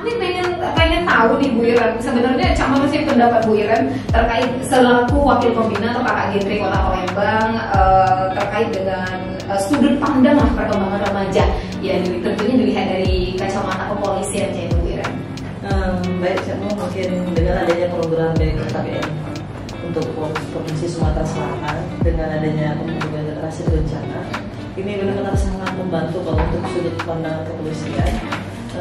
Kami pengen tahu nih Bu Iren, sebenarnya sama sih pendapat Bu Iren terkait selaku wakil pembina atau kakak Genre Kota Palembang terkait dengan sudut pandang lah perkembangan remaja ya, tentunya dilihat dari kacamata kepolisian ya Bu Iren. Baik, saya mungkin dengan adanya program dari KPN untuk Provinsi Sumatera Selatan dengan adanya pembentukan generasi berencana ini benar-benar sangat membantu kalau untuk sudut pandang kepolisian,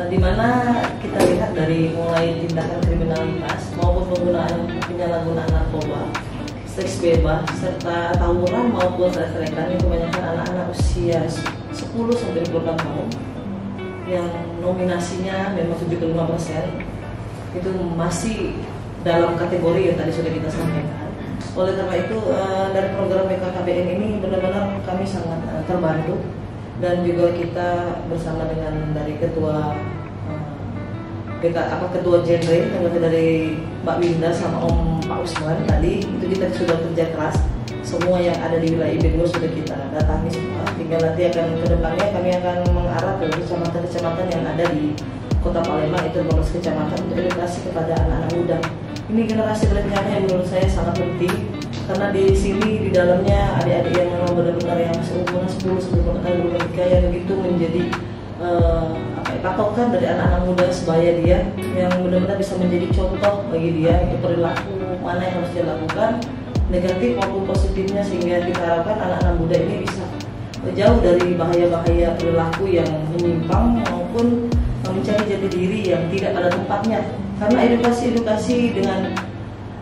di mana kita lihat dari mulai tindakan kriminalitas maupun penyalahgunaan narkoba, seks bebas, serta tawuran maupun rekan yang kebanyakan anak-anak usia 10-26 tahun yang nominasinya memang 75% itu masih dalam kategori yang tadi sudah kita sampaikan. Oleh karena itu dari program BKKBN ini benar-benar kami sangat terbantu, dan juga kita bersama dengan dari ketua ketua Genre dari Mbak Winda sama Om Pak Usman tadi itu kita sudah kerja keras. Semua yang ada di wilayah IB2 sudah kita datangi semua. Tinggal nanti akan kedepannya kami akan mengarah ke kecamatan-kecamatan yang ada di Kota Palembang, itu 15 kecamatan untuk edukasi kepada anak-anak muda. Ini generasi berencana yang menurut saya sangat penting, karena di sini di dalamnya adik-adik yang memang benar-benar yang seukuran 10-20 tahun menikah yang begitu menjadi patokan dari anak-anak muda sebaya dia yang benar-benar bisa menjadi contoh bagi dia itu perilaku mana yang harus dia lakukan, negatif maupun positifnya, sehingga kita harapkan anak-anak muda ini bisa jauh dari bahaya-bahaya perilaku yang menyimpang maupun mencari jati diri yang tidak pada tempatnya. Karena edukasi dengan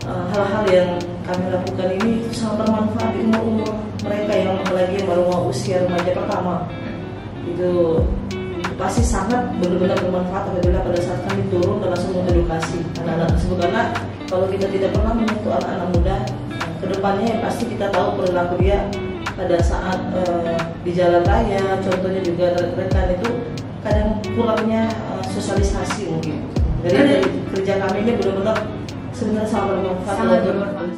hal-hal yang kami lakukan ini sangat bermanfaat di umur-umur mereka yang apalagi yang baru mau usia remaja pertama. Itu pasti sangat benar-benar bermanfaat apabila pada saat kami turun dan langsung mengedukasi anak-anak tersebut. Karena kalau kita tidak pernah menyentuh anak-anak muda, kedepannya pasti kita tahu perilaku dia pada saat di jalan raya. Contohnya juga rekan itu kadang kurangnya sosialisasi mungkin. Jadi dari kerja kami ini benar-benar sebenarnya sangat bermanfaat.